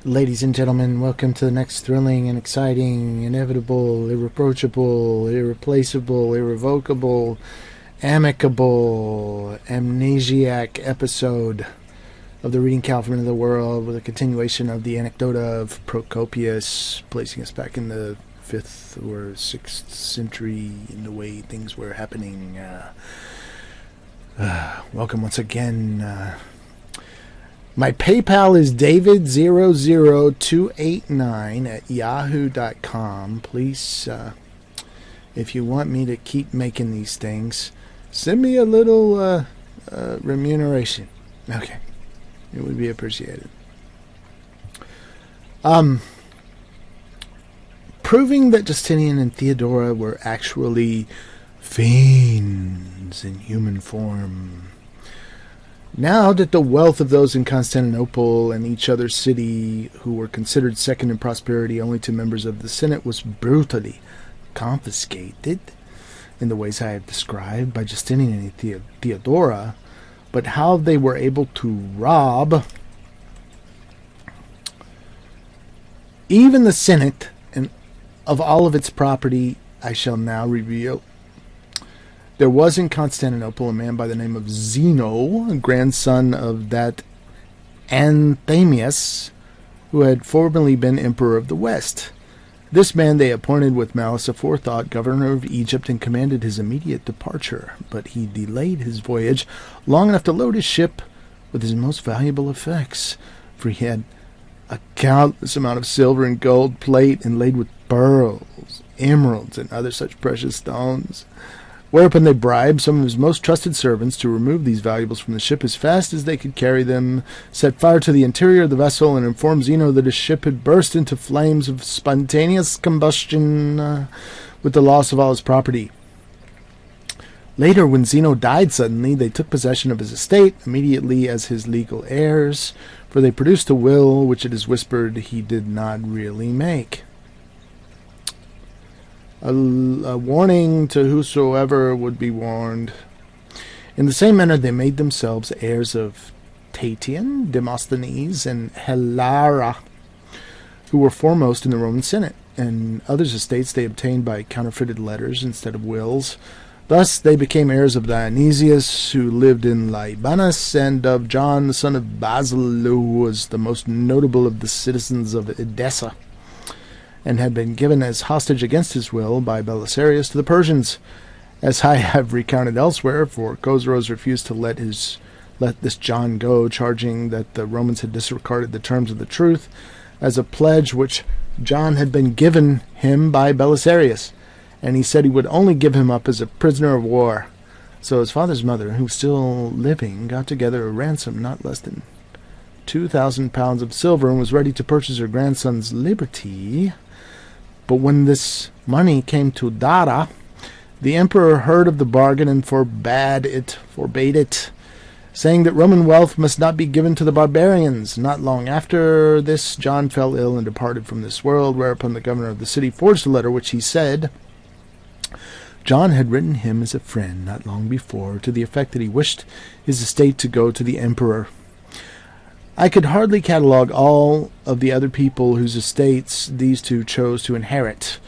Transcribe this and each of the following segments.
Ladies and gentlemen, welcome to the next thrilling and exciting, inevitable, irreproachable, irreplaceable, irrevocable, amicable, amnesiac episode of the Reading Calvin of the World, with a continuation of the Anecdota of Procopius, placing us back in the 5th or 6th century in the way things were happening. Welcome once again. My PayPal is david00289@yahoo.com. Please, if you want me to keep making these things, send me a little remuneration. Okay. It would be appreciated. Proving that Justinian and Theodora were actually fiends in human form. Now that the wealth of those in Constantinople and each other city who were considered second in prosperity only to members of the Senate was brutally confiscated in the ways I have described by Justinian and Theodora, but how they were able to rob even the Senate and of all of its property, I shall now reveal. There was in Constantinople a man by the name of Zeno, a grandson of that Anthemius, who had formerly been emperor of the West. This man they appointed with malice aforethought governor of Egypt and commanded his immediate departure, but he delayed his voyage long enough to load his ship with his most valuable effects, for he had a countless amount of silver and gold plate inlaid with pearls, emeralds, and other such precious stones. Whereupon they bribed some of his most trusted servants to remove these valuables from the ship as fast as they could carry them, set fire to the interior of the vessel, and informed Zeno that his ship had burst into flames of spontaneous combustion with the loss of all his property. Later, when Zeno died suddenly, they took possession of his estate immediately as his legal heirs, for they produced a will which it is whispered he did not really make. A warning to whosoever would be warned. In the same manner they made themselves heirs of Tatian, Demosthenes, and Hilara, who were foremost in the Roman Senate, and others' estates they obtained by counterfeited letters instead of wills. Thus they became heirs of Dionysius, who lived in Libanus, and of John, the son of Basil, who was the most notable of the citizens of Edessa, and had been given as hostage against his will by Belisarius to the Persians. As I have recounted elsewhere, for Chosroes refused to let this John go, charging that the Romans had disregarded the terms of the truth as a pledge which John had been given him by Belisarius, and he said he would only give him up as a prisoner of war. So his father's mother, who was still living, got together a ransom not less than 2,000 pounds of silver and was ready to purchase her grandson's liberty. But when this money came to Dara, the emperor heard of the bargain and forbade it, saying that Roman wealth must not be given to the barbarians. Not long after this, John fell ill and departed from this world, whereupon the governor of the city forged a letter which he said John had written him as a friend not long before, to the effect that he wished his estate to go to the emperor. I could hardly catalogue all of the other people whose estates these two chose to inherit.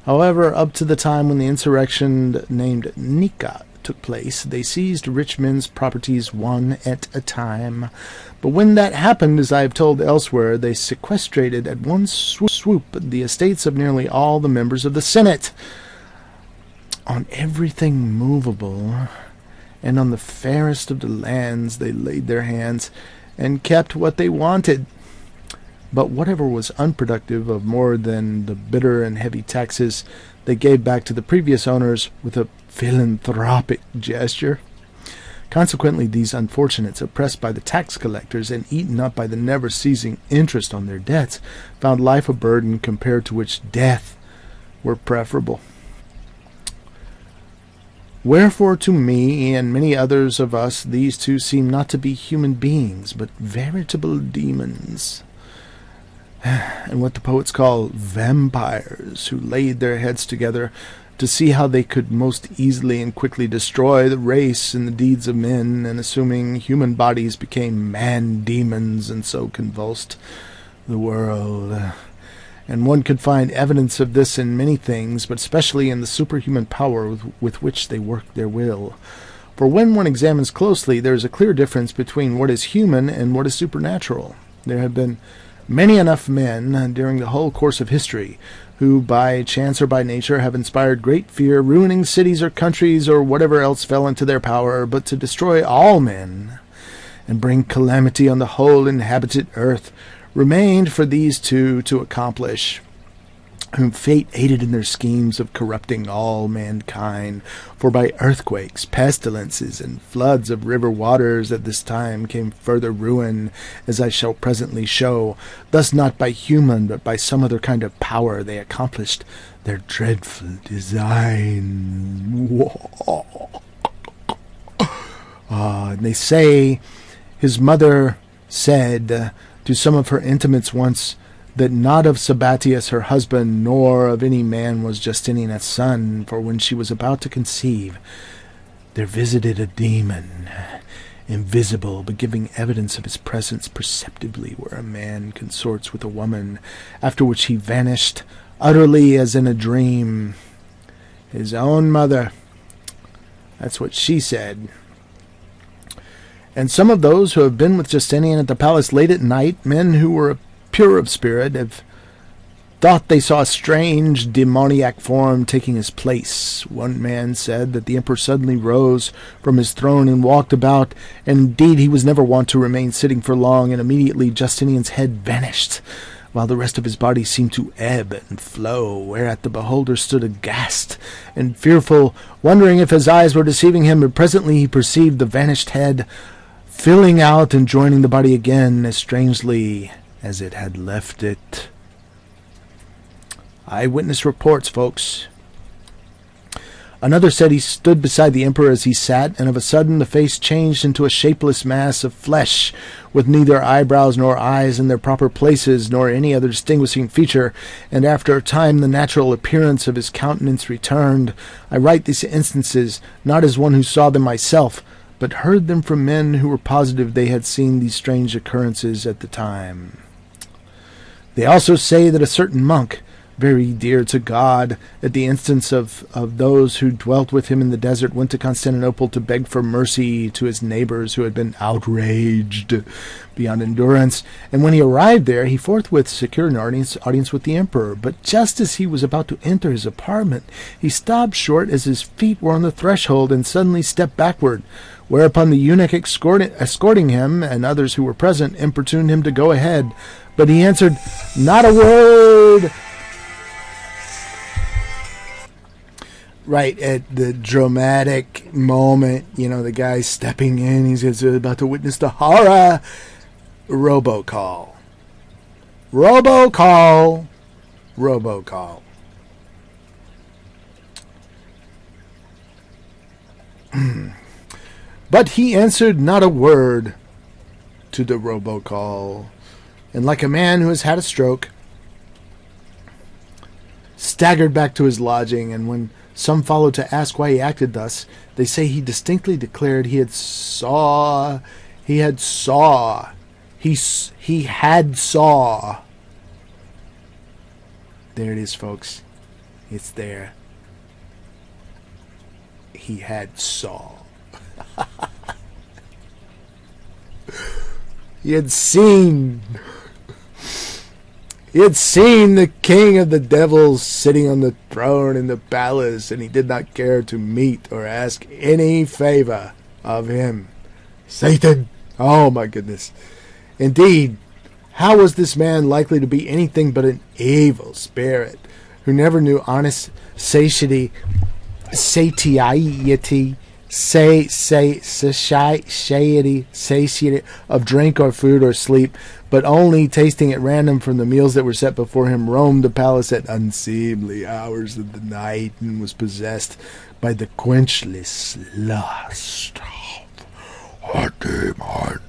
However, up to the time when the insurrection named Nika took place, they seized rich men's properties one at a time. But when that happened, as I have told elsewhere, they sequestrated at one swoop the estates of nearly all the members of the Senate. On everything movable, and on the fairest of the lands they laid their hands, and kept what they wanted. But whatever was unproductive of more than the bitter and heavy taxes, they gave back to the previous owners with a philanthropic gesture. Consequently, these unfortunates, oppressed by the tax collectors and eaten up by the never-ceasing interest on their debts, found life a burden compared to which death were preferable. Wherefore to me and many others of us these two seem not to be human beings, but veritable demons, and what the poets call vampires, who laid their heads together to see how they could most easily and quickly destroy the race and the deeds of men, and assuming human bodies became man-demons, and so convulsed the world. And one could find evidence of this in many things, but especially in the superhuman power with which they work their will. For when one examines closely, there is a clear difference between what is human and what is supernatural. There have been many enough men during the whole course of history who, by chance or by nature, have inspired great fear, ruining cities or countries or whatever else fell into their power, but to destroy all men and bring calamity on the whole inhabited earth remained for these two to accomplish, whom fate aided in their schemes of corrupting all mankind. For by earthquakes, pestilences, and floods of river waters at this time came further ruin, as I shall presently show. Thus not by human, but by some other kind of power they accomplished their dreadful design. And they say his mother said to some of her intimates once, that not of Sabatius her husband, nor of any man was Justinian a son, for when she was about to conceive, there visited a demon, invisible, but giving evidence of his presence perceptibly where a man consorts with a woman, after which he vanished, utterly as in a dream. His own mother, that's what she said. And some of those who have been with Justinian at the palace late at night, men who were pure of spirit, have thought they saw a strange demoniac form taking his place. One man said that the emperor suddenly rose from his throne and walked about, and indeed he was never wont to remain sitting for long, and immediately Justinian's head vanished, while the rest of his body seemed to ebb and flow, whereat the beholder stood aghast and fearful, wondering if his eyes were deceiving him, but presently he perceived the vanished head filling out and joining the body again as strangely as it had left it. Eyewitness reports, folks. Another said he stood beside the emperor as he sat, and of a sudden the face changed into a shapeless mass of flesh, with neither eyebrows nor eyes in their proper places, nor any other distinguishing feature, and after a time the natural appearance of his countenance returned. I write these instances, not as one who saw them myself, but heard them from men who were positive they had seen these strange occurrences at the time. They also say that a certain monk, very dear to God, at the instance of those who dwelt with him in the desert, went to Constantinople to beg for mercy to his neighbors who had been outraged beyond endurance. And when he arrived there, he forthwith secured an audience with the emperor. But just as he was about to enter his apartment, he stopped short as his feet were on the threshold and suddenly stepped backward, whereupon the eunuch escorting him and others who were present importuned him to go ahead. But he answered not a word. Right at the dramatic moment, the guy's stepping in, he's about to witness the horror. Robocall. Robocall. Robocall. But he answered not a word to the robocall, and like a man who has had a stroke, staggered back to his lodging. And when some followed to ask why he acted thus, they say he distinctly declared he had saw. There it is, folks. It's there. He had saw. He had seen the king of the devils sitting on the throne in the palace, and he did not care to meet or ask any favor of him. Satan! Oh my goodness. Indeed, how was this man likely to be anything but an evil spirit, who never knew honest satiety of drink or food or sleep, but only tasting at random from the meals that were set before him, roamed the palace at unseemly hours of the night, and was possessed by the quenchless lust of a demon.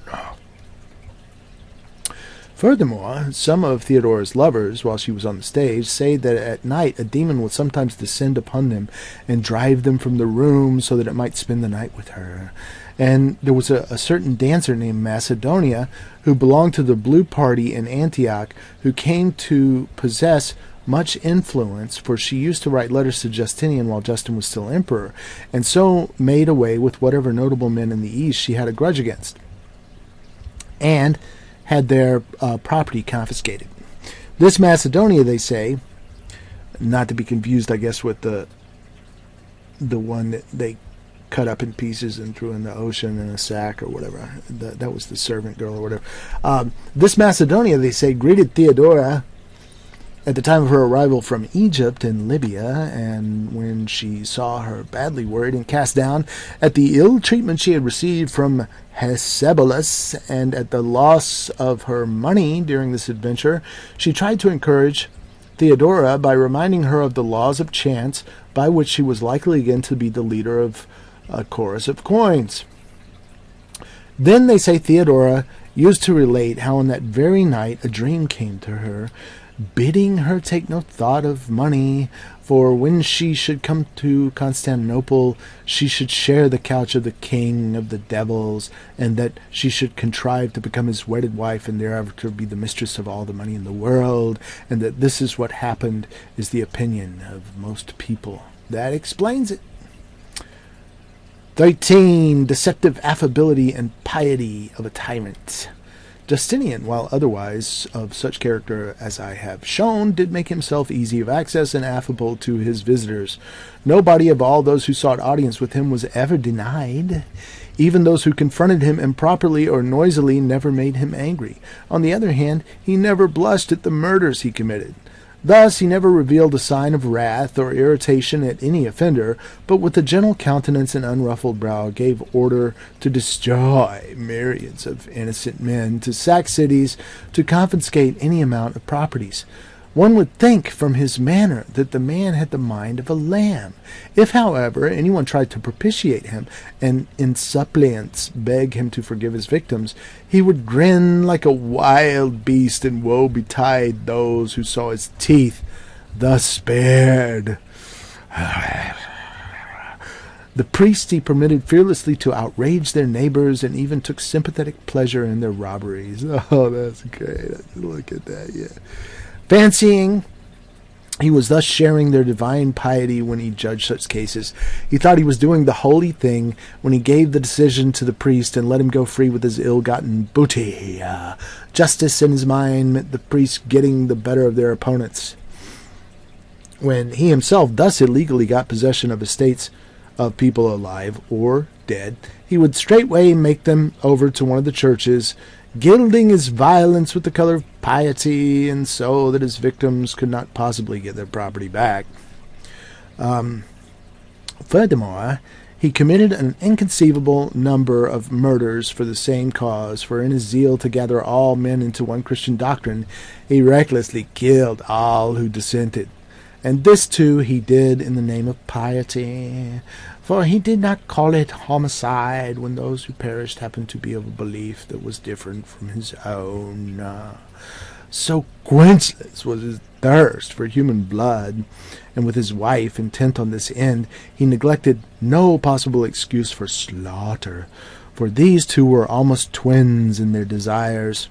Furthermore, some of Theodora's lovers, while she was on the stage, say that at night a demon would sometimes descend upon them and drive them from the room so that it might spend the night with her. And there was a certain dancer named Macedonia who belonged to the Blue Party in Antioch who came to possess much influence, for she used to write letters to Justinian while Justin was still emperor, and so made away with whatever notable men in the East she had a grudge against, and had their property confiscated. This Macedonia, they say, not to be confused, I guess, with the one that they cut up in pieces and threw in the ocean in a sack or whatever. That was the servant girl or whatever. This Macedonia, they say, greeted Theodora at the time of her arrival from Egypt and Libya, and when she saw her badly worried and cast down at the ill treatment she had received from Hesebulus and at the loss of her money during this adventure, she tried to encourage Theodora by reminding her of the laws of chance by which she was likely again to be the leader of a chorus of coins. Then they say Theodora used to relate how on that very night a dream came to her, bidding her take no thought of money, for when she should come to Constantinople, she should share the couch of the king of the devils, and that she should contrive to become his wedded wife, and thereafter be the mistress of all the money in the world, and that this is what happened, is the opinion of most people. That explains it. 13. Deceptive affability and piety of a tyrant. Justinian, while otherwise of such character as I have shown, did make himself easy of access and affable to his visitors. Nobody of all those who sought audience with him was ever denied. Even those who confronted him improperly or noisily never made him angry. On the other hand, he never blushed at the murders he committed. Thus he never revealed a sign of wrath or irritation at any offender, but with a gentle countenance and unruffled brow gave order to destroy myriads of innocent men, to sack cities, to confiscate any amount of properties. One would think from his manner that the man had the mind of a lamb. If, however, anyone tried to propitiate him and in suppliance beg him to forgive his victims, he would grin like a wild beast and woe betide those who saw his teeth thus spared. The priests he permitted fearlessly to outrage their neighbors and even took sympathetic pleasure in their robberies. Oh, that's great. Look at that, yeah. Fancying he was thus sharing their divine piety when he judged such cases, he thought he was doing the holy thing when he gave the decision to the priest and let him go free with his ill-gotten booty. Justice in his mind meant the priests getting the better of their opponents. When he himself thus illegally got possession of estates of people alive or dead, he would straightway make them over to one of the churches, gilding his violence with the color of piety, and so that his victims could not possibly get their property back. Furthermore, he committed an inconceivable number of murders for the same cause, for in his zeal to gather all men into one Christian doctrine, he recklessly killed all who dissented. And this, too, he did in the name of piety, for he did not call it homicide when those who perished happened to be of a belief that was different from his own. So quenchless was his thirst for human blood, and with his wife intent on this end, he neglected no possible excuse for slaughter, for these two were almost twins in their desires.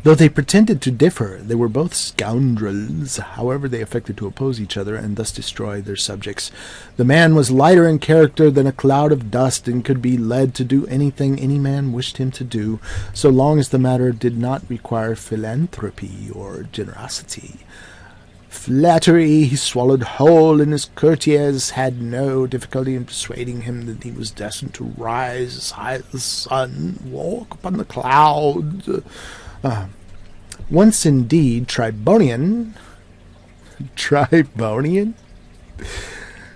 Though they pretended to differ, they were both scoundrels. However, they affected to oppose each other and thus destroy their subjects. The man was lighter in character than a cloud of dust, and could be led to do anything any man wished him to do, so long as the matter did not require philanthropy or generosity. Flattery he swallowed whole, and his courtiers had no difficulty in persuading him that he was destined to rise as high as the sun, walk upon the clouds. Once indeed Tribonian,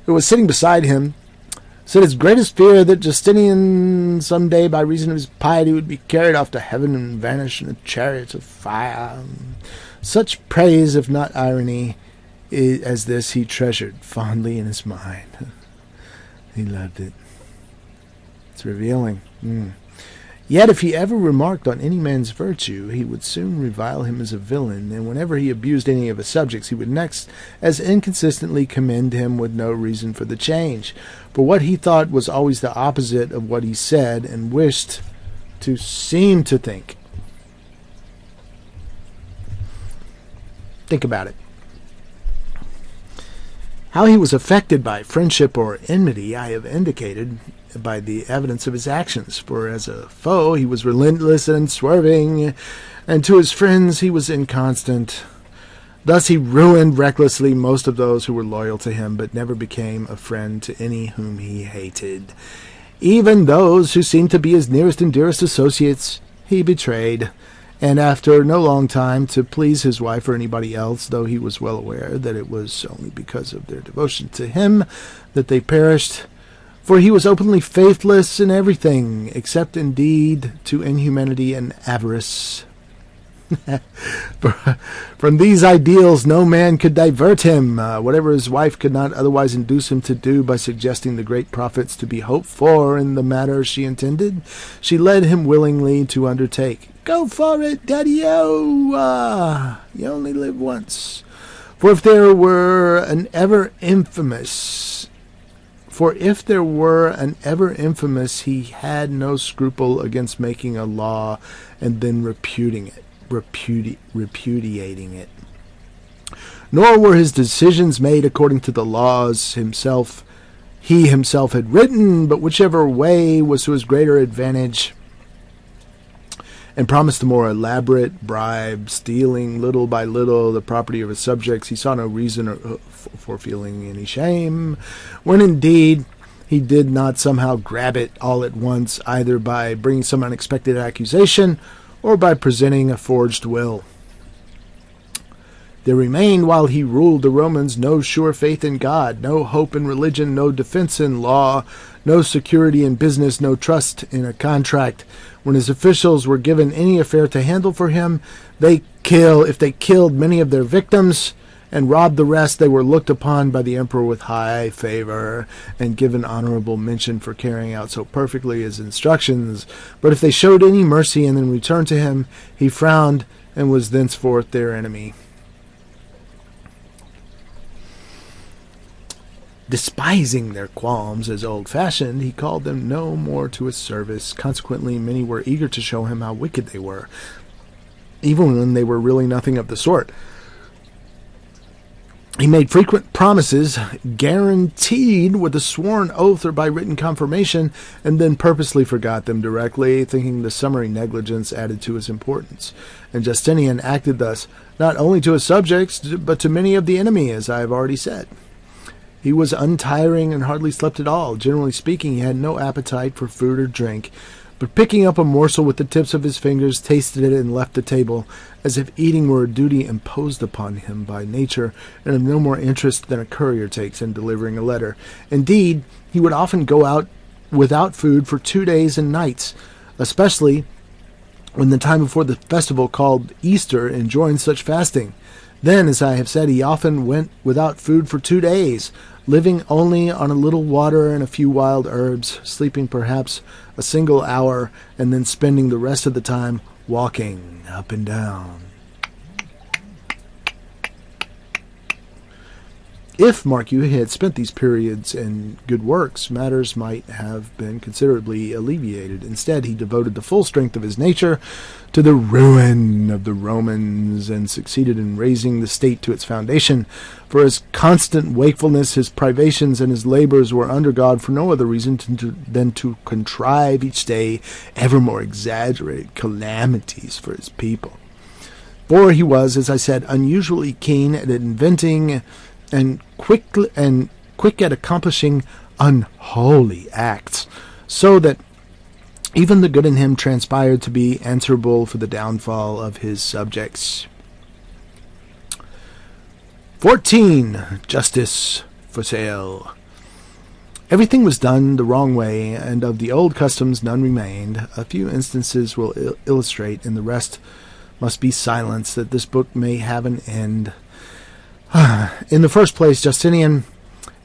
who was sitting beside him, said his greatest fear that Justinian some day by reason of his piety would be carried off to heaven and vanish in a chariot of fire. Such praise, if not irony, as this he treasured fondly in his mind. He loved it. It's revealing. Yet if he ever remarked on any man's virtue, he would soon revile him as a villain, and whenever he abused any of his subjects, he would next as inconsistently commend him with no reason for the change. For what he thought was always the opposite of what he said and wished to seem to think. Think about it. How he was affected by friendship or enmity I have indicated by the evidence of his actions. For as a foe he was relentless and unswerving, and to his friends he was inconstant. Thus he ruined recklessly most of those who were loyal to him, but never became a friend to any whom he hated. Even those who seemed to be his nearest and dearest associates he betrayed, and after no long time, to please his wife or anybody else, though he was well aware that it was only because of their devotion to him that they perished, for he was openly faithless in everything, except indeed to inhumanity and avarice. From these ideals no man could divert him, whatever his wife could not otherwise induce him to do by suggesting the great profits to be hoped for in the matter she intended, she led him willingly to undertake. Go for it, Daddy-o! You only live once. For if there were an ever infamous, he had no scruple against making a law and then repudiating it. Nor were his decisions made according to the laws he himself had written, but whichever way was to his greater advantage, and promised a more elaborate bribe, stealing little by little the property of his subjects. He saw no reason for feeling any shame, when indeed he did not somehow grab it all at once, either by bringing some unexpected accusation or by presenting a forged will. There remained, while he ruled the Romans, no sure faith in God, no hope in religion, no defense in law, no security in business, no trust in a contract. When his officials were given any affair to handle for him, if they killed many of their victims and robbed the rest, they were looked upon by the emperor with high favor and given honorable mention for carrying out so perfectly his instructions. But if they showed any mercy and then returned to him, he frowned and was thenceforth their enemy. Despising their qualms as old-fashioned, he called them no more to his service. Consequently, many were eager to show him how wicked they were, even when they were really nothing of the sort. He made frequent promises, guaranteed with a sworn oath or by written confirmation, and then purposely forgot them directly, thinking the summary negligence added to his importance. And Justinian acted thus, not only to his subjects, but to many of the enemy, as I have already said. He was untiring and hardly slept at all. Generally speaking, he had no appetite for food or drink, but picking up a morsel with the tips of his fingers, tasted it and left the table, as if eating were a duty imposed upon him by nature, and of no more interest than a courier takes in delivering a letter. Indeed, he would often go out without food for 2 days and nights, especially when the time before the festival called Easter enjoined such fasting. Then, as I have said, he often went without food for 2 days, living only on a little water and a few wild herbs, sleeping perhaps a single hour, and then spending the rest of the time walking up and down. If, mark you, he had spent these periods in good works, matters might have been considerably alleviated. Instead, he devoted the full strength of his nature to the ruin of the Romans, and succeeded in raising the state to its foundation. For his constant wakefulness, his privations, and his labors were under God for no other reason than to contrive each day ever more exaggerated calamities for his people. For he was, as I said, unusually keen at inventing and quick at accomplishing unholy acts, so that even the good in him transpired to be answerable for the downfall of his subjects. 14. Justice for sale. Everything was done the wrong way, and of the old customs none remained. A few instances will illustrate, and the rest must be silence, that this book may have an end. In the first place, Justinian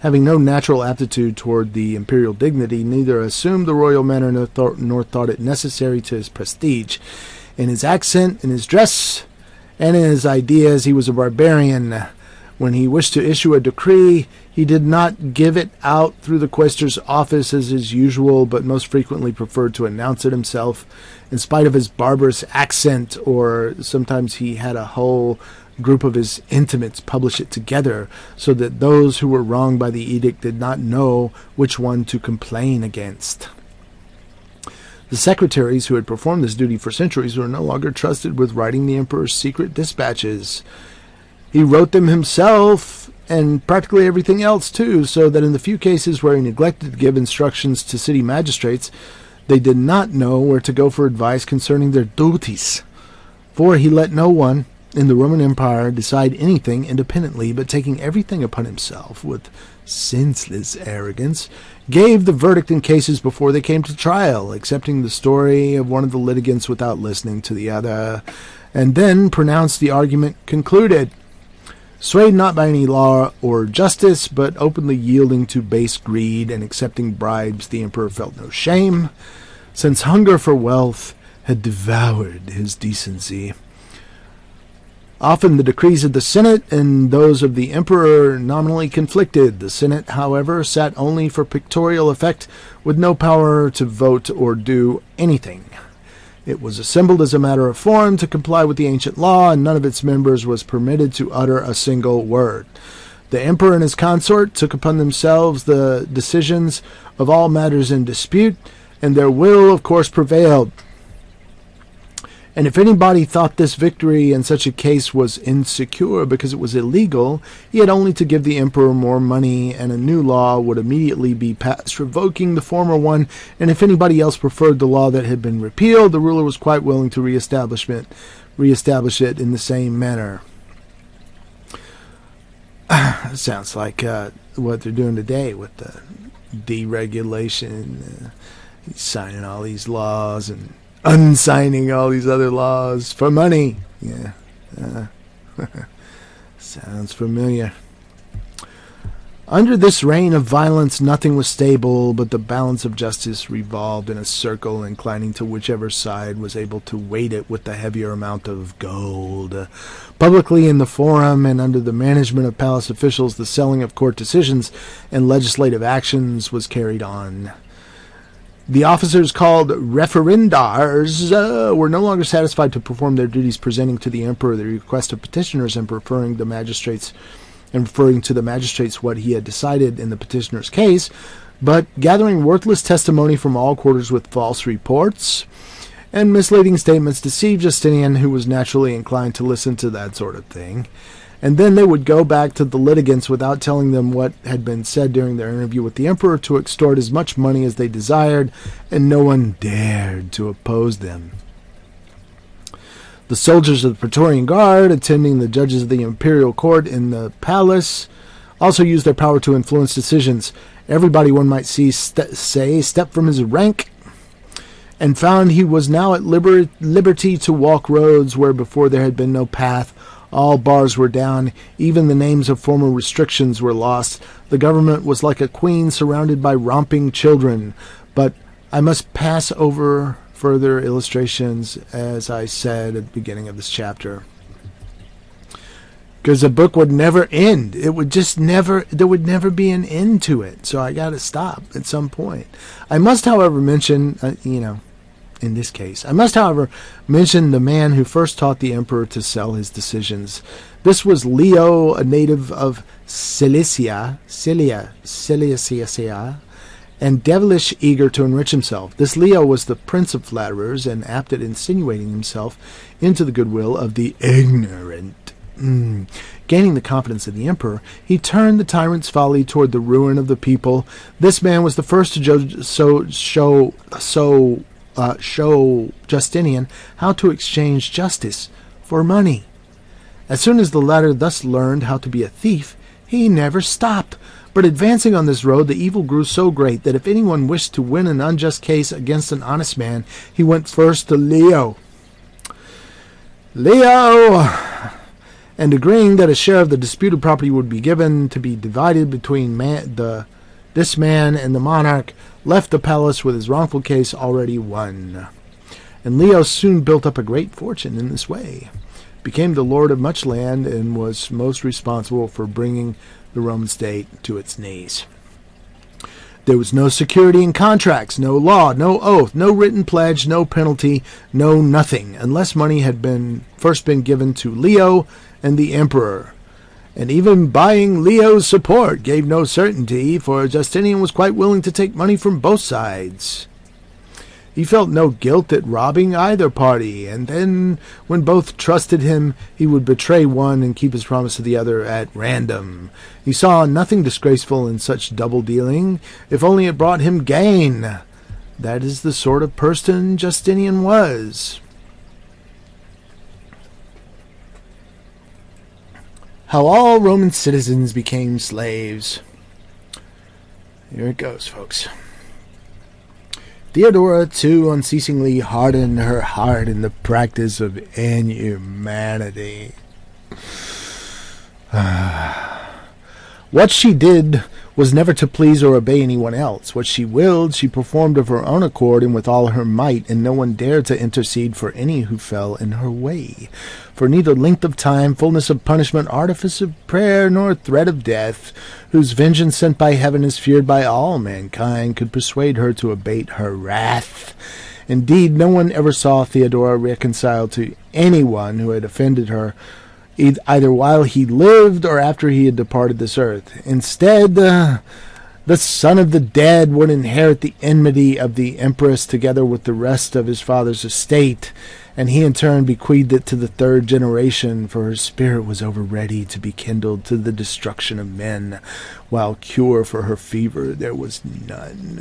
having no natural aptitude toward the imperial dignity, neither assumed the royal manner nor thought it necessary to his prestige. In his accent, in his dress, and in his ideas, he was a barbarian. When he wished to issue a decree, he did not give it out through the quaestor's office as is usual, but most frequently preferred to announce it himself, in spite of his barbarous accent, or sometimes he had a whole group of his intimates publish it together, so that those who were wronged by the edict did not know which one to complain against. The secretaries who had performed this duty for centuries were no longer trusted with writing the emperor's secret dispatches. He wrote them himself, and practically everything else too, so that in the few cases where he neglected to give instructions to city magistrates, they did not know where to go for advice concerning their duties. For he let no one in the Roman Empire decide anything independently, but taking everything upon himself with senseless arrogance, gave the verdict in cases before they came to trial, accepting the story of one of the litigants without listening to the other, and then pronounced the argument concluded. Swayed not by any law or justice, but openly yielding to base greed and accepting bribes, the emperor felt no shame, since hunger for wealth had devoured his decency. Often the decrees of the Senate and those of the emperor nominally conflicted. The Senate, however, sat only for pictorial effect, with no power to vote or do anything. It was assembled as a matter of form to comply with the ancient law, and none of its members was permitted to utter a single word. The emperor and his consort took upon themselves the decisions of all matters in dispute, and their will, of course, prevailed. And if anybody thought this victory in such a case was insecure because it was illegal, he had only to give the emperor more money, and a new law would immediately be passed revoking the former one, and if anybody else preferred the law that had been repealed, the ruler was quite willing to reestablish it in the same manner. Sounds like what they're doing today with the deregulation, signing all these laws and unsigning all these other laws for money. Yeah. Sounds familiar. Under this reign of violence, nothing was stable, but the balance of justice revolved in a circle, inclining to whichever side was able to weight it with the heavier amount of gold. Publicly in the forum and under the management of palace officials, the selling of court decisions and legislative actions was carried on. The officers called referendars were no longer satisfied to perform their duties, presenting to the emperor the request of petitioners and referring to the magistrates what he had decided in the petitioner's case, but gathering worthless testimony from all quarters with false reports and misleading statements deceived Justinian, who was naturally inclined to listen to that sort of thing. And then they would go back to the litigants without telling them what had been said during their interview with the emperor to extort as much money as they desired, and no one dared to oppose them. The soldiers of the Praetorian Guard, attending the judges of the imperial court in the palace, also used their power to influence decisions. Everybody, one might stepped from his rank and found he was now at liberty to walk roads where before there had been no path. All bars were down. Even the names of former restrictions were lost. The government was like a queen surrounded by romping children. But I must pass over further illustrations, as I said at the beginning of this chapter, because the book would never end. It would just never, there would never be an end to it. So I got to stop at some point. I must, however, mention, in this case, I must, however, mention the man who first taught the emperor to sell his decisions. This was Leo, a native of Cilicia, and devilish eager to enrich himself. This Leo was the prince of flatterers, and apt at insinuating himself into the goodwill of the ignorant. Gaining the confidence of the emperor, he turned the tyrant's folly toward the ruin of the people. This man was the first to show Justinian how to exchange justice for money. As soon as the latter thus learned how to be a thief, he never stopped. But advancing on this road, the evil grew so great that if anyone wished to win an unjust case against an honest man, he went first to Leo. Leo and agreeing that a share of the disputed property would be given to be divided between this man and the monarch, left the palace with his wrongful case already won. And Leo soon built up a great fortune in this way, became the lord of much land, and was most responsible for bringing the Roman state to its knees. There was no security in contracts, no law, no oath, no written pledge, no penalty, no nothing, unless money had first been given to Leo and the emperor. And even buying Leo's support gave no certainty, for Justinian was quite willing to take money from both sides. He felt no guilt at robbing either party, and then, when both trusted him, he would betray one and keep his promise to the other at random. He saw nothing disgraceful in such double-dealing, if only it brought him gain. That is the sort of person Justinian was. How all Roman citizens became slaves. Here it goes, folks. Theodora, too, unceasingly hardened her heart in the practice of inhumanity. What she did was never to please or obey anyone else. What she willed, she performed of her own accord and with all her might, and no one dared to intercede for any who fell in her way. For neither length of time, fullness of punishment, artifice of prayer, nor threat of death, whose vengeance sent by heaven is feared by all mankind, could persuade her to abate her wrath. Indeed, no one ever saw Theodora reconciled to anyone who had offended her, either while he lived or after he had departed this earth. Instead, the son of the dead would inherit the enmity of the empress together with the rest of his father's estate, and he in turn bequeathed it to the third generation, for her spirit was over ready to be kindled to the destruction of men, while cure for her fever there was none.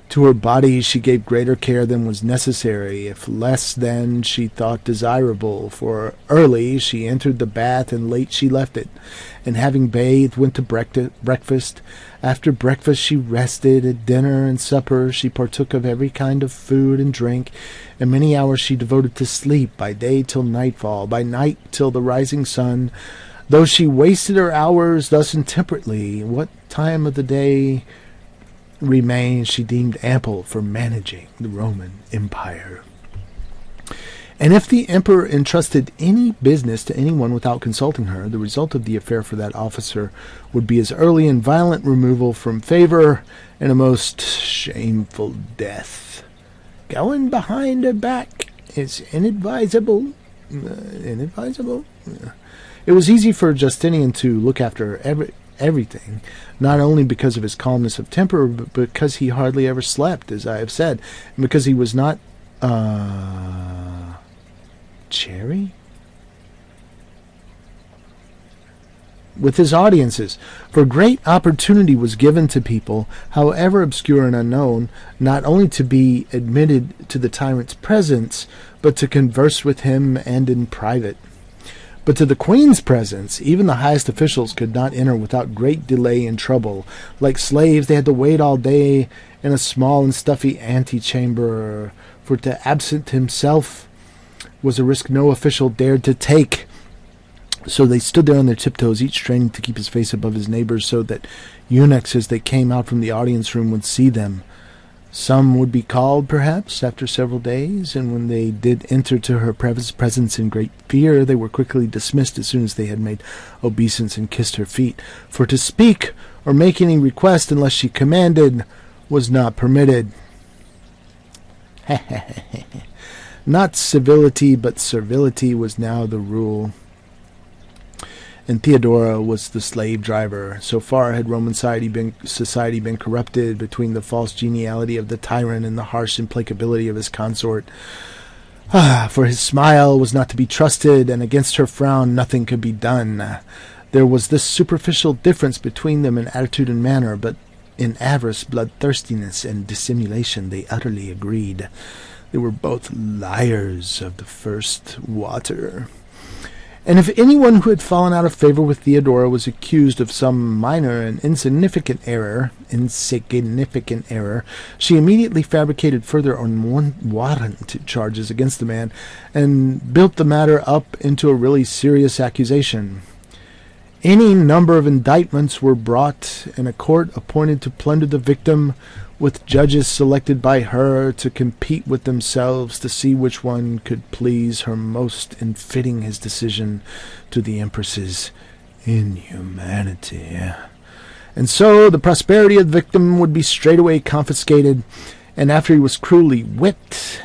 To her body she gave greater care than was necessary, if less than she thought desirable, for early she entered the bath and late she left it, and having bathed went to breakfast. After breakfast she rested. At dinner and supper she partook of every kind of food and drink, and many hours she devoted to sleep, by day till nightfall, by night till the rising sun. Though she wasted her hours thus intemperately, what time of the day remained she deemed ample for managing the Roman Empire. And if the emperor entrusted any business to anyone without consulting her, the result of the affair for that officer would be his early and violent removal from favor and a most shameful death. Going behind her back is inadvisable. It was easy for Justinian to look after everything, not only because of his calmness of temper, but because he hardly ever slept, as I have said, and because he was not chary with his audiences. For great opportunity was given to people, however obscure and unknown, not only to be admitted to the tyrant's presence, but to converse with him and in private. But to the queen's presence, even the highest officials could not enter without great delay and trouble. Like slaves, they had to wait all day in a small and stuffy antechamber, for to absent himself was a risk no official dared to take. So they stood there on their tiptoes, each straining to keep his face above his neighbors, so that eunuchs, as they came out from the audience room, would see them. Some would be called, perhaps, after several days, and when they did enter to her presence in great fear, they were quickly dismissed as soon as they had made obeisance and kissed her feet. For to speak or make any request unless she commanded was not permitted. Not civility, but servility was now the rule. And Theodora was the slave driver. So far had Roman society been corrupted between the false geniality of the tyrant and the harsh implacability of his consort. For his smile was not to be trusted, and against her frown nothing could be done. There was this superficial difference between them in attitude and manner, but in avarice, bloodthirstiness, and dissimulation they utterly agreed. They were both liars of the first water. And if anyone who had fallen out of favor with Theodora was accused of some minor and insignificant error, she immediately fabricated further unwarranted charges against the man and built the matter up into a really serious accusation. Any number of indictments were brought, and a court appointed to plunder the victim, with judges selected by her to compete with themselves to see which one could please her most in fitting his decision to the empress's inhumanity. And so the prosperity of the victim would be straightway confiscated, and after he was cruelly whipped,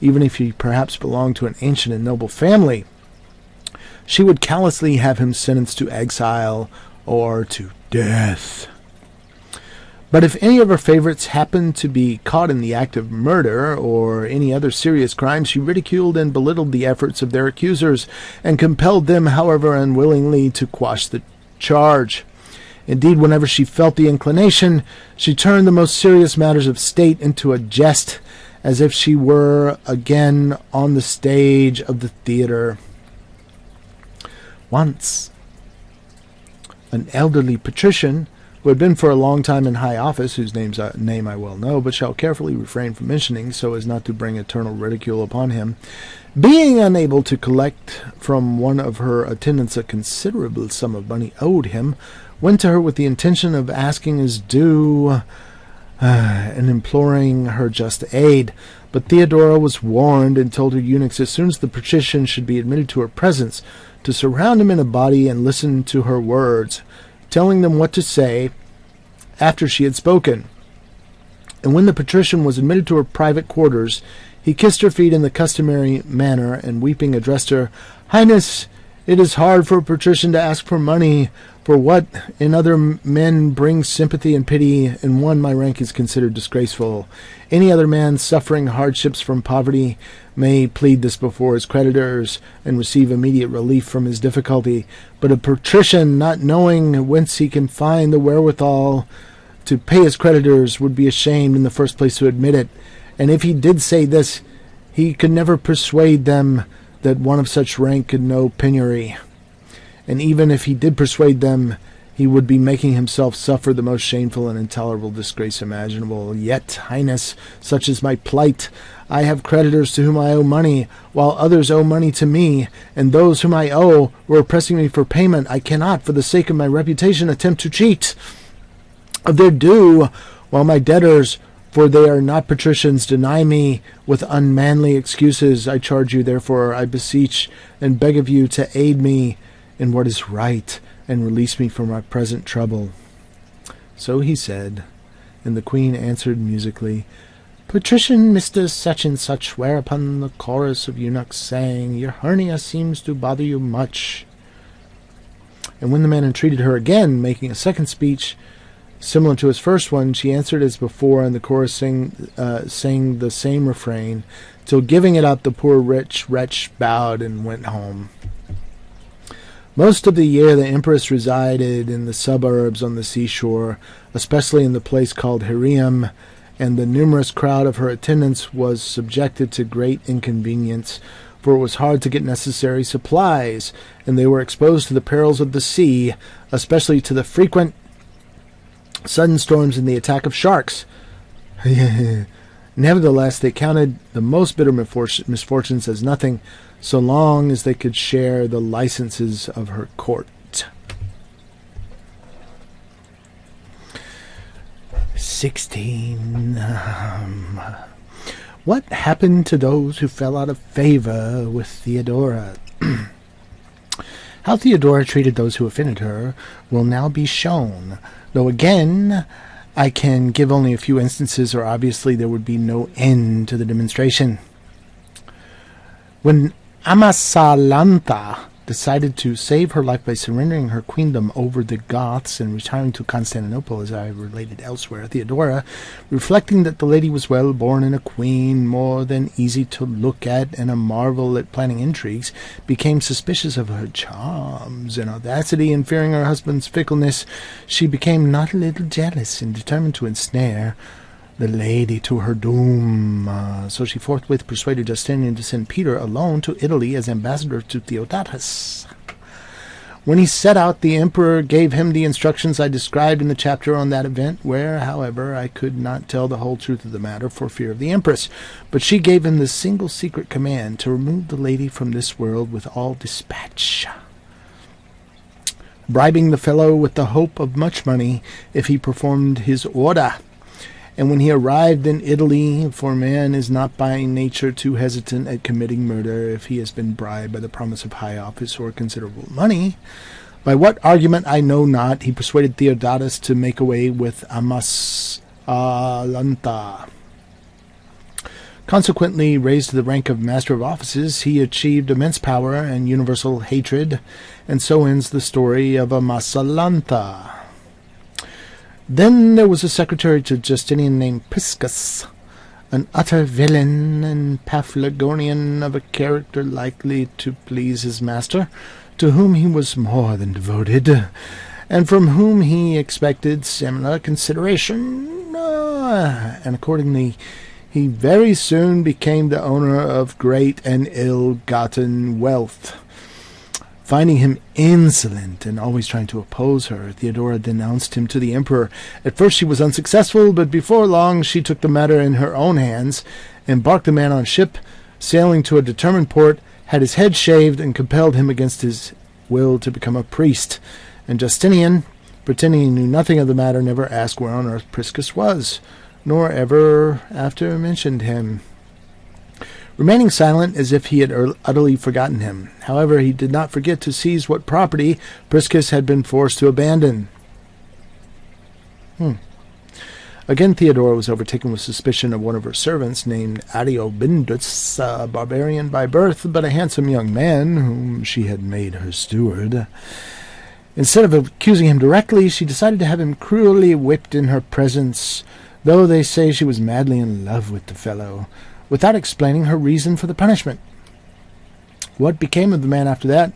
even if he perhaps belonged to an ancient and noble family, she would callously have him sentenced to exile or to death. But if any of her favorites happened to be caught in the act of murder or any other serious crime, she ridiculed and belittled the efforts of their accusers, and compelled them, however unwillingly, to quash the charge. Indeed, whenever she felt the inclination, she turned the most serious matters of state into a jest, as if she were again on the stage of the theatre. Once, an elderly patrician, who had been for a long time in high office, whose name I well know, but shall carefully refrain from mentioning, so as not to bring eternal ridicule upon him, being unable to collect from one of her attendants a considerable sum of money owed him, went to her with the intention of asking his due, and imploring her just aid. But Theodora was warned, and told her eunuchs, as soon as the patrician should be admitted to her presence, to surround him in a body and listen to her words, telling them what to say after she had spoken. And when the patrician was admitted to her private quarters, he kissed her feet in the customary manner, and weeping addressed her, "Highness, it is hard for a patrician to ask for money, for what in other men brings sympathy and pity, in one my rank is considered disgraceful. Any other man suffering hardships from poverty may plead this before his creditors, and receive immediate relief from his difficulty. But a patrician, not knowing whence he can find the wherewithal to pay his creditors, would be ashamed in the first place to admit it. And if he did say this, he could never persuade them that one of such rank could know penury. And even if he did persuade them, he would be making himself suffer the most shameful and intolerable disgrace imaginable. Yet, Highness, such is my plight. I have creditors to whom I owe money, while others owe money to me, and those whom I owe were pressing me for payment. I cannot, for the sake of my reputation, attempt to cheat of their due, while my debtors, for they are not patricians, deny me with unmanly excuses. I charge you, therefore, I beseech and beg of you to aid me in what is right, and release me from my present trouble." So he said, and the queen answered musically, "Patrician Mr. Such and Such," whereupon the chorus of eunuchs sang, "Your hernia seems to bother you much." And when the man entreated her again, making a second speech, similar to his first one, she answered as before, and the chorus sang the same refrain, till giving it up, the poor rich wretch bowed and went home. Most of the year the empress resided in the suburbs on the seashore, especially in the place called Herium, and the numerous crowd of her attendants was subjected to great inconvenience, for it was hard to get necessary supplies, and they were exposed to the perils of the sea, especially to the frequent sudden storms and the attack of sharks. Nevertheless, they counted the most bitter misfortunes as nothing, so long as they could share the licenses of her court. 16. What happened to those who fell out of favor with Theodora? How Theodora treated those who offended her will now be shown, though again I can give only a few instances, or obviously there would be no end to the demonstration. When Amasalantha decided to save her life by surrendering her queendom over the Goths and retiring to Constantinople, as I have related elsewhere, Theodora, reflecting that the lady was well born and a queen, more than easy to look at, and a marvel at planning intrigues, became suspicious of her charms and audacity, and fearing her husband's fickleness, she became not a little jealous, and determined to ensnare the lady to her doom. So she forthwith persuaded Justinian to send Peter alone to Italy as ambassador to Theodatus. When he set out, the emperor gave him the instructions I described in the chapter on that event, where, however, I could not tell the whole truth of the matter for fear of the empress. But she gave him the single secret command to remove the lady from this world with all dispatch, bribing the fellow with the hope of much money if he performed his order. And when he arrived in Italy, for man is not by nature too hesitant at committing murder if he has been bribed by the promise of high office or considerable money, by what argument I know not, he persuaded Theodatus to make away with Amasalanta. Consequently, raised to the rank of Master of Offices, he achieved immense power and universal hatred, and so ends the story of Amasalanta. Then there was a secretary to Justinian named Priscus, an utter villain and Paphlagonian of a character likely to please his master, to whom he was more than devoted, and from whom he expected similar consideration, and accordingly he very soon became the owner of great and ill-gotten wealth. Finding him insolent and always trying to oppose her, Theodora denounced him to the emperor. At first she was unsuccessful, but before long she took the matter in her own hands, embarked the man on ship, sailing to a determined port, had his head shaved, and compelled him against his will to become a priest. And Justinian, pretending he knew nothing of the matter, never asked where on earth Priscus was, nor ever after mentioned him, remaining silent as if he had utterly forgotten him. However, he did not forget to seize what property Priscus had been forced to abandon. Again, Theodora was overtaken with suspicion of one of her servants, named Ariobindus, a barbarian by birth, but a handsome young man, whom she had made her steward. Instead of accusing him directly, she decided to have him cruelly whipped in her presence, though they say she was madly in love with the fellow, without explaining her reason for the punishment. What became of the man after that,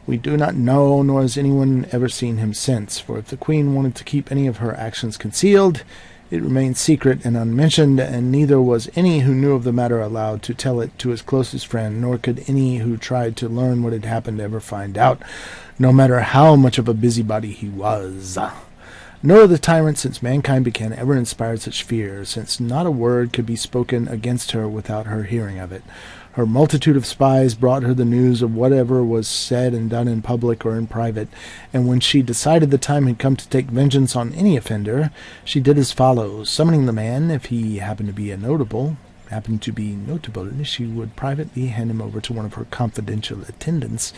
we do not know, nor has anyone ever seen him since, for if the queen wanted to keep any of her actions concealed, it remained secret and unmentioned, and neither was any who knew of the matter allowed to tell it to his closest friend, nor could any who tried to learn what had happened ever find out, no matter how much of a busybody he was. No other tyrant since mankind began ever inspired such fear, since not a word could be spoken against her without her hearing of it. Her multitude of spies brought her the news of whatever was said and done in public or in private, and when she decided the time had come to take vengeance on any offender, she did as follows. Summoning the man, if he happened to be notable, she would privately hand him over to one of her confidential attendants,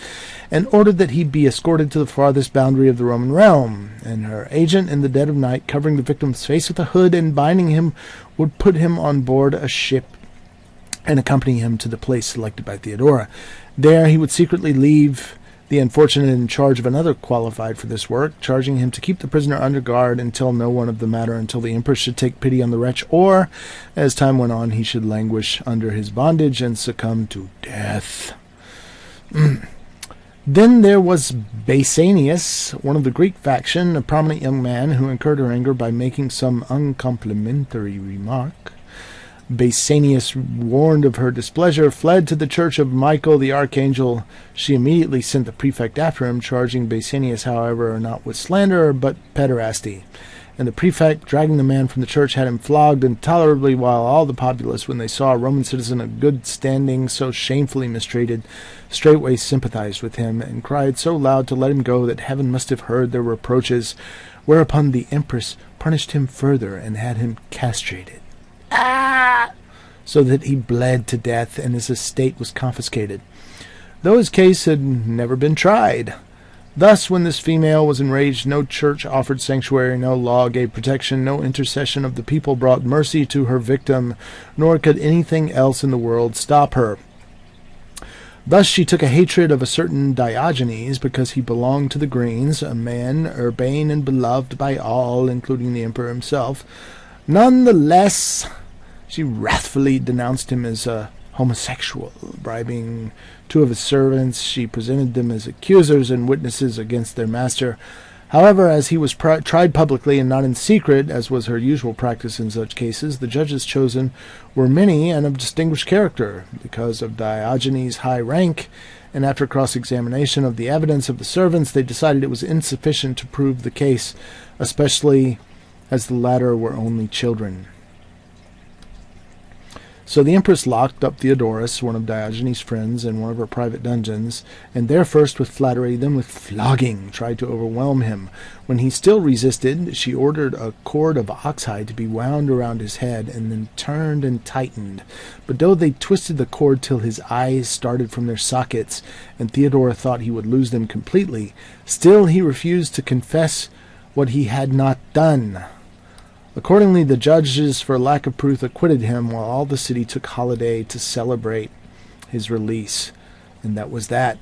and ordered that he be escorted to the farthest boundary of the Roman realm, and her agent in the dead of night, covering the victim's face with a hood and binding him, would put him on board a ship and accompany him to the place selected by Theodora. There he would secretly leave the unfortunate in charge of another qualified for this work, charging him to keep the prisoner under guard and tell no one of the matter until the empress should take pity on the wretch, or, as time went on, he should languish under his bondage and succumb to death. Then there was Basanius, one of the Greek faction, a prominent young man who incurred her anger by making some uncomplimentary remark. Basanius, warned of her displeasure, fled to the church of Michael the archangel. She immediately sent the prefect after him, charging Basanius, however, not with slander, but pederasty. And the prefect, dragging the man from the church, had him flogged intolerably, while all the populace, when they saw a Roman citizen of good standing so shamefully mistreated, straightway sympathized with him, and cried so loud to let him go that heaven must have heard their reproaches, whereupon the empress punished him further and had him castrated, so that he bled to death, and his estate was confiscated, though his case had never been tried. Thus, when this female was enraged, no church offered sanctuary, no law gave protection, no intercession of the people brought mercy to her victim, nor could anything else in the world stop her. Thus she took a hatred of a certain Diogenes, because he belonged to the Greens, a man urbane and beloved by all, including the emperor himself. None the less, she wrathfully denounced him as a homosexual. Bribing two of his servants, she presented them as accusers and witnesses against their master. However, as he was tried publicly and not in secret, as was her usual practice in such cases, the judges chosen were many and of distinguished character. Because of Diogenes' high rank, and after cross-examination of the evidence of the servants, they decided it was insufficient to prove the case, especially as the latter were only children. So the empress locked up Theodorus, one of Diogenes' friends, in one of her private dungeons, and there first with flattery, then with flogging, tried to overwhelm him. When he still resisted, she ordered a cord of oxhide to be wound around his head, and then turned and tightened. But though they twisted the cord till his eyes started from their sockets, and Theodora thought he would lose them completely, still he refused to confess what he had not done. Accordingly, the judges, for lack of proof, acquitted him, while all the city took holiday to celebrate his release. And that was that.